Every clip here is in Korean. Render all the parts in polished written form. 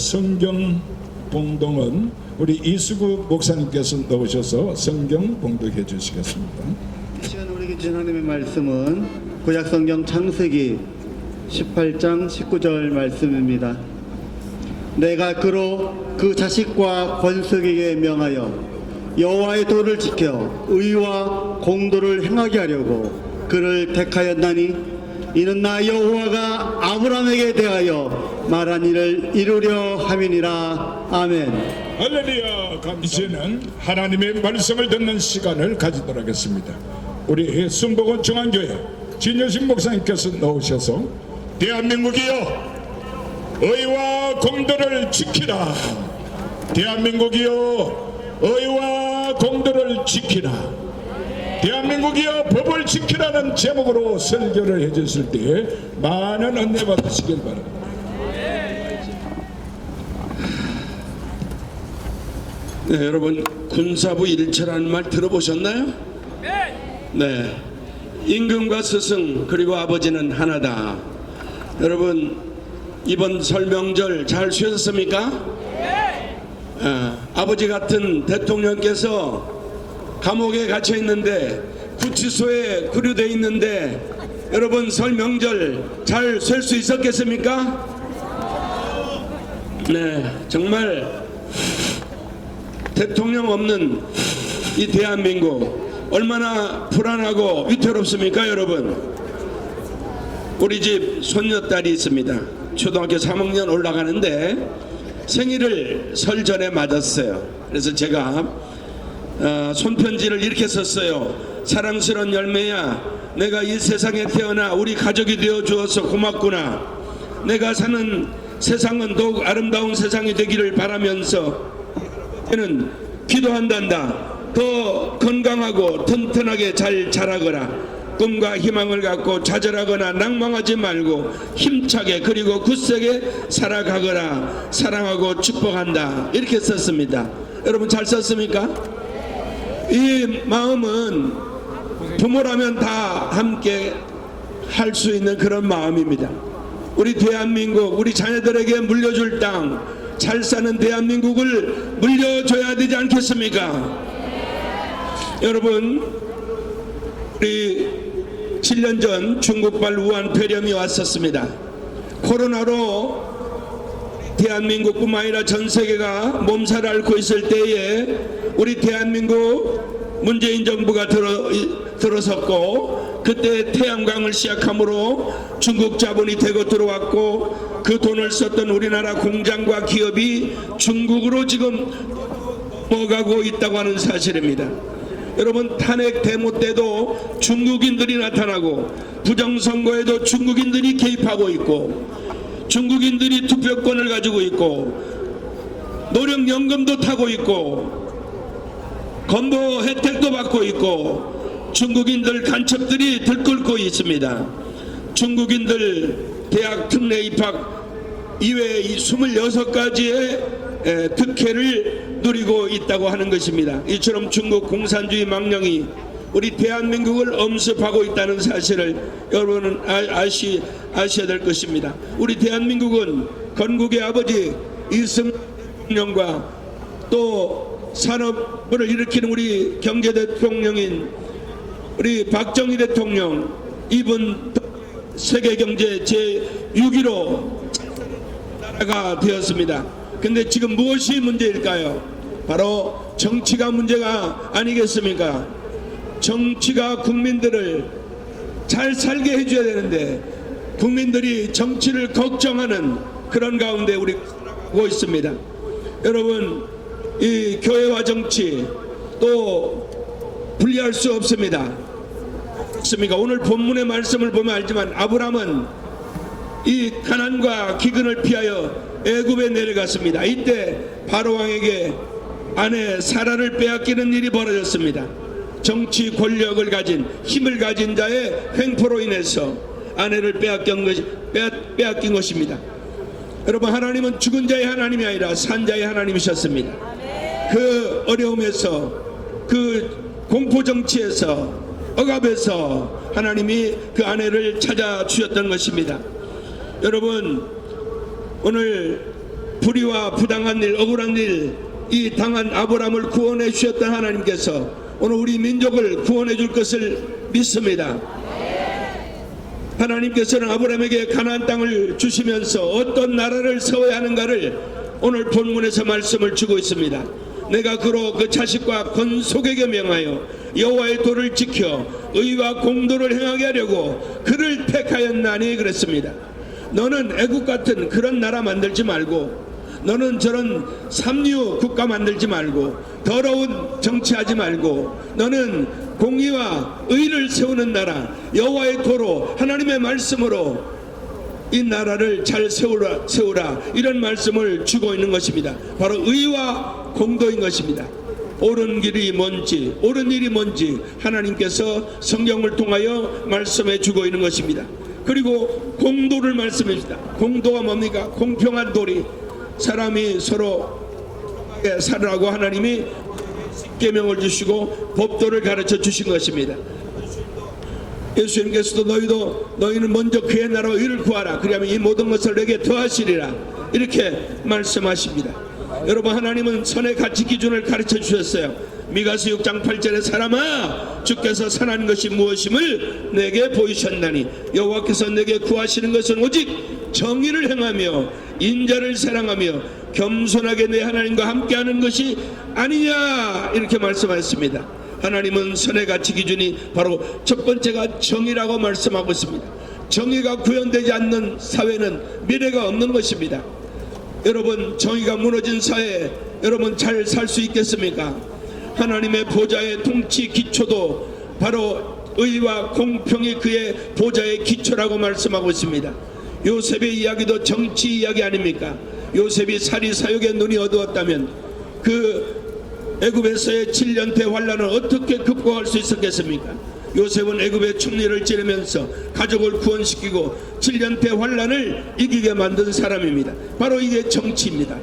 성경 봉독은 우리 이수구 목사님께서 넣으셔서 성경 봉독해 주시겠습니다. 이 시간 우리에게 주신 하나님의 말씀은 구약성경 창세기 18장 19절 말씀입니다. 내가 그로 그 자식과 권속에게 명하여 여호와의 도를 지켜 의와 공도를 행하게 하려고 그를 택하였나니 이는 나 여호와가 아브라함에게 대하여 말한 일을 이루려 함이니라. 아멘. 할렐루야. 이제는 하나님의 말씀을 듣는 시간을 가지도록 하겠습니다. 우리 순복음 중앙교회 진여식 목사님께서 넣으셔서 대한민국이여 의와 공도를 지키라. 대한민국이여 의와 공도를 지키라. 대한민국이여 법을 지키라는 제목으로 설교를 해주실 때 많은 은혜 받으시길 바랍니다. 네, 여러분 군사부 일체라는 말 들어보셨나요? 네. 임금과 스승 그리고 아버지는 하나다. 여러분 이번 설 명절 잘 쉬셨습니까? 아버지 같은 대통령께서 감옥에 갇혀 있는데 구치소에 구류되어 있는데 여러분 설 명절 잘 쉴 수 있었겠습니까? 네, 정말 대통령 없는 이 대한민국 얼마나 불안하고 위태롭습니까 여러분? 우리 집 손녀딸이 있습니다. 초등학교 3학년 올라가는데 생일을 설 전에 맞았어요. 그래서 제가 손편지를 이렇게 썼어요. 사랑스러운 열매야, 내가 이 세상에 태어나 우리 가족이 되어 주어서 고맙구나. 내가 사는 세상은 더욱 아름다운 세상이 되기를 바라면서 는 기도한단다. 더 건강하고 튼튼하게 잘 자라거라. 꿈과 희망을 갖고 좌절하거나 낭망하지 말고 힘차게 그리고 굳세게 살아가거라. 사랑하고 축복한다. 이렇게 썼습니다. 여러분 잘 썼습니까? 이 마음은 부모라면 다 함께 할 수 있는 그런 마음입니다. 우리 대한민국, 우리 자녀들에게 물려줄 땅, 잘 사는 대한민국을 물려줘야 되지 않겠습니까? 여러분 우리 7년 전 중국발 우한 폐렴이 왔었습니다. 코로나로 대한민국뿐만 아니라 전 세계가 몸살을 앓고 있을 때에 우리 대한민국 문재인 정부가 들어섰고 그때 태양광을 시작함으로 중국 자본이 대거 들어왔고 그 돈을 썼던 우리나라 공장과 기업이 중국으로 지금 넘어가고 있다고 하는 사실입니다. 여러분 탄핵 데모 때도 중국인들이 나타나고 부정선거에도 중국인들이 개입하고 있고 중국인들이 투표권을 가지고 있고 노령연금도 타고 있고 건보 혜택도 받고 있고 중국인들 간첩들이 들끓고 있습니다. 중국인들 대학 특례 입학 이외에 26가지의 특혜를 누리고 있다고 하는 것입니다. 이처럼 중국 공산주의 망령이 우리 대한민국을 엄습하고 있다는 사실을 여러분은 아셔야 될 것입니다. 우리 대한민국은 건국의 아버지 이승만 대통령과 또 산업을 일으키는 우리 경제 대통령인 우리 박정희 대통령 이분 세계경제 제6위로 나라가 되었습니다. 근데 지금 무엇이 문제일까요? 바로 정치가 문제가 아니겠습니까? 정치가 국민들을 잘 살게 해줘야 되는데 국민들이 정치를 걱정하는 그런 가운데 우리 살아가고 있습니다. 여러분 이 교회와 정치 또 분리할 수 없습니다. 오늘 본문의 말씀을 보면 알지만 아브라함은 이 가난과 기근을 피하여 애굽에 내려갔습니다. 이때 바로 왕에게 아내 사라를 빼앗기는 일이 벌어졌습니다. 정치 권력을 가진 힘을 가진 자의 횡포로 인해서 아내를 빼앗긴 것입니다. 여러분 하나님은 죽은 자의 하나님이 아니라 산 자의 하나님이셨습니다. 그 어려움에서 그 공포 정치에서 억압에서 하나님이 그 아내를 찾아주셨던 것입니다. 여러분 오늘 불의와 부당한 일, 억울한 일, 이 당한 아브라함을 구원해 주셨던 하나님께서 오늘 우리 민족을 구원해 줄 것을 믿습니다. 하나님께서는 아브라함에게 가나안 땅을 주시면서 어떤 나라를 세워야 하는가를 오늘 본문에서 말씀을 주고 있습니다. 내가 그로 그 자식과 건속에게 명하여 여호와의 도를 지켜 의와 공도를 행하게 하려고 그를 택하였나니 그랬습니다. 너는 애국 같은 그런 나라 만들지 말고, 너는 저런 삼류 국가 만들지 말고, 더러운 정치하지 말고, 너는 공의와 의를 세우는 나라, 여호와의 도로 하나님의 말씀으로 이 나라를 잘 세우라 이런 말씀을 주고 있는 것입니다. 바로 의와 공도인 것입니다. 옳은 길이 뭔지, 옳은 일이 뭔지 하나님께서 성경을 통하여 말씀해 주고 있는 것입니다. 그리고 공도를 말씀해 주다. 공도가 뭡니까? 공평한 도리. 사람이 서로 살으라고 하나님이 계명을 주시고 법도를 가르쳐 주신 것입니다. 예수님께서도 너희는 먼저 그의 나라와 의를 구하라. 그리하면 이 모든 것을 내게 더하시리라. 이렇게 말씀하십니다. 여러분, 하나님은 선의 가치 기준을 가르쳐 주셨어요. 미가서 6장 8절에 사람아, 주께서 선한 것이 무엇임을 내게 보이셨나니 여호와께서 내게 구하시는 것은 오직 정의를 행하며 인자를 사랑하며 겸손하게 내 하나님과 함께하는 것이 아니냐, 이렇게 말씀하셨습니다. 하나님은 선의 가치 기준이 바로 첫 번째가 정의라고 말씀하고 있습니다. 정의가 구현되지 않는 사회는 미래가 없는 것입니다. 여러분, 정의가 무너진 사회에 여러분 잘 살 수 있겠습니까? 하나님의 보좌의 통치 기초도 바로 의와 공평이 그의 보좌의 기초라고 말씀하고 있습니다. 요셉의 이야기도 정치 이야기 아닙니까? 요셉이 사리 사욕의 눈이 어두웠다면 그 애굽에서의 7년 대환란을 어떻게 극복할 수 있었겠습니까? 요셉은 애굽의 총리를 찌르면서 가족을 구원시키고 7년 대환란을 이기게 만든 사람입니다. 바로 이게 정치입니다.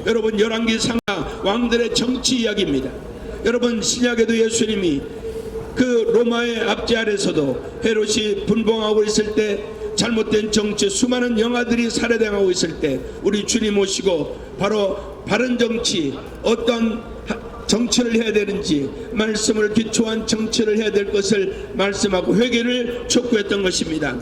여러분, 열왕기 상하 왕들의 정치 이야기입니다. 여러분, 신약에도 예수님이 그 로마의 압제 아래서도 헤롯이 분봉하고 있을 때, 잘못된 정치, 수많은 영아들이 살해당하고 있을 때 우리 주님 오시고 바로 바른 정치, 어떤 정치를 해야 되는지, 말씀을 기초한 정치를 해야 될 것을 말씀하고 회개를 촉구했던 것입니다.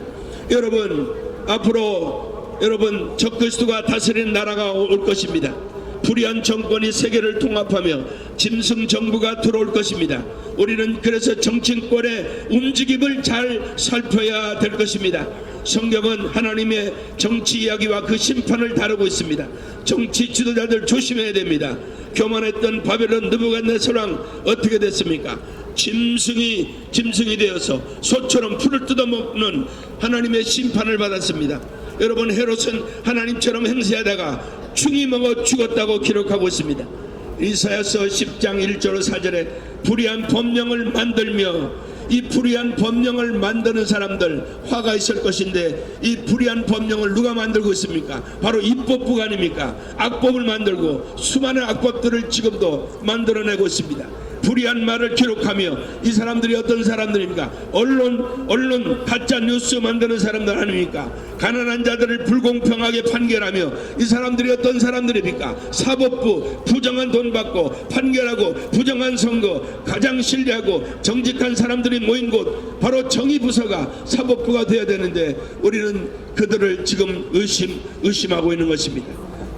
여러분, 앞으로 여러분 적그리스도가 다스리는 나라가 올 것입니다. 불의한 정권이 세계를 통합하며 짐승 정부가 들어올 것입니다. 우리는 그래서 정치권의 움직임을 잘 살펴야 될 것입니다. 성경은 하나님의 정치 이야기와 그 심판을 다루고 있습니다. 정치 지도자들 조심해야 됩니다. 교만했던 바벨론 느부갓네살왕 어떻게 됐습니까? 짐승이 되어서 소처럼 풀을 뜯어먹는 하나님의 심판을 받았습니다. 여러분, 헤롯은 하나님처럼 행세하다가 충이 먹어 죽었다고 기록하고 있습니다. 이사야서 10장 1절 4절에 불의한 법령을 만들며, 이 불의한 법령을 만드는 사람들 화가 있을 것인데, 이 불의한 법령을 누가 만들고 있습니까? 바로 입법부가 아닙니까? 악법을 만들고 수많은 악법들을 지금도 만들어내고 있습니다. 불의한 말을 기록하며, 이 사람들이 어떤 사람들입니까? 언론 가짜 뉴스 만드는 사람들 아닙니까? 가난한 자들을 불공평하게 판결하며, 이 사람들이 어떤 사람들입니까? 사법부, 부정한 돈 받고 판결하고 부정한 선거, 가장 신뢰하고 정직한 사람들이 모인 곳, 바로 정의부서가 사법부가 되어야 되는데 우리는 그들을 지금 의심하고 있는 것입니다.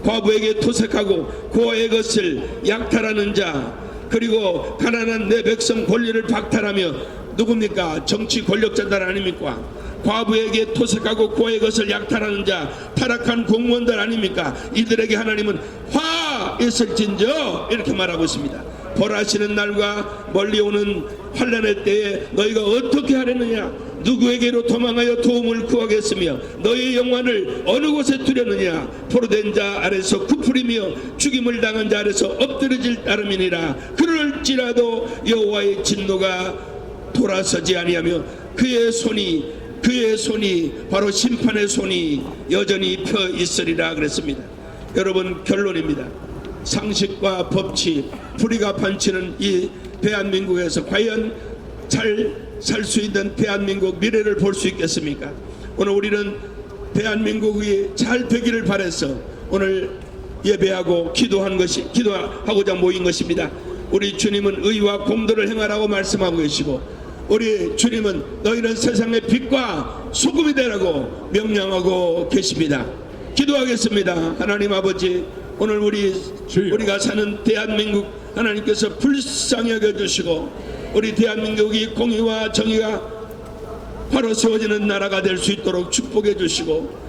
과부에게 토색하고 고아의 것을 약탈하는 자, 그리고 가난한 내 백성 권리를 박탈하며, 누굽니까? 정치 권력자들 아닙니까? 과부에게 토색하고 고아의 것을 약탈하는 자, 타락한 공무원들 아닙니까? 이들에게 하나님은 화 있을진저 이렇게 말하고 있습니다. 벌하시는 날과 멀리 오는 환난의 때에 너희가 어떻게 하려느냐? 누구에게로 도망하여 도움을 구하겠으며 너희의 영광을 어느 곳에 두려느냐? 포로된 자 아래서 구풀이며 죽임을 당한 자 아래서 엎드려질 따름이니라. 그럴지라도 여호와의 진노가 돌아서지 아니하며 그의 손이 바로 심판의 손이 여전히 펴 있으리라 그랬습니다. 여러분, 결론입니다. 상식과 법치, 불의가 판치는 이 대한민국에서 과연 잘 살 수 있는 대한민국 미래를 볼 수 있겠습니까? 오늘 우리는 대한민국이 잘 되기를 바라서 오늘 예배하고 기도하고자 모인 것입니다. 우리 주님은 의와 공도를 행하라고 말씀하고 계시고, 우리 주님은 너희는 세상의 빛과 소금이 되라고 명령하고 계십니다. 기도하겠습니다. 하나님 아버지, 오늘 우리가 사는 대한민국 하나님께서 불쌍히 여겨주시고, 우리 대한민국이 공의와 정의가 바로 세워지는 나라가 될 수 있도록 축복해 주시고,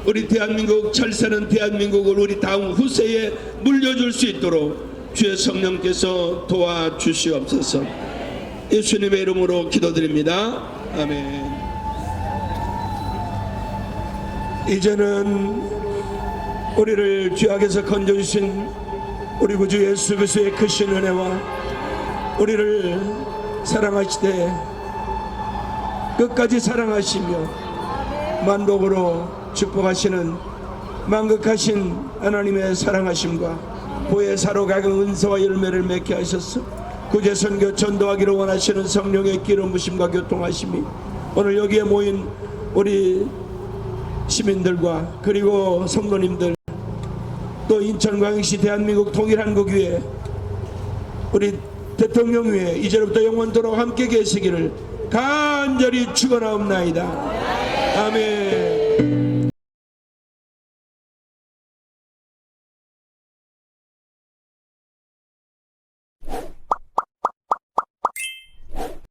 우리 대한민국, 잘 사는 대한민국을 우리 다음 후세에 물려줄 수 있도록 주의 성령께서 도와주시옵소서. 예수님의 이름으로 기도드립니다. 아멘. 이제는 우리를 죄악에서 건져주신 우리 구주 예수 그리스도의 크신 은혜와 우리를 사랑하시되 끝까지 사랑하시며 만복으로 축복하시는 만극하신 하나님의 사랑하심과 보혜사로 각은 은사와 열매를 맺게 하셔서 구제선교 전도하기를 원하시는 성령의 기름 부심과 교통하심이 오늘 여기에 모인 우리 시민들과 그리고 성도님들, 또 인천광역시 대한민국 통일한국위에 우리 대통령 위에 이제부터 영원토록 함께 계시기를 간절히 축원하옵나이다. 아멘.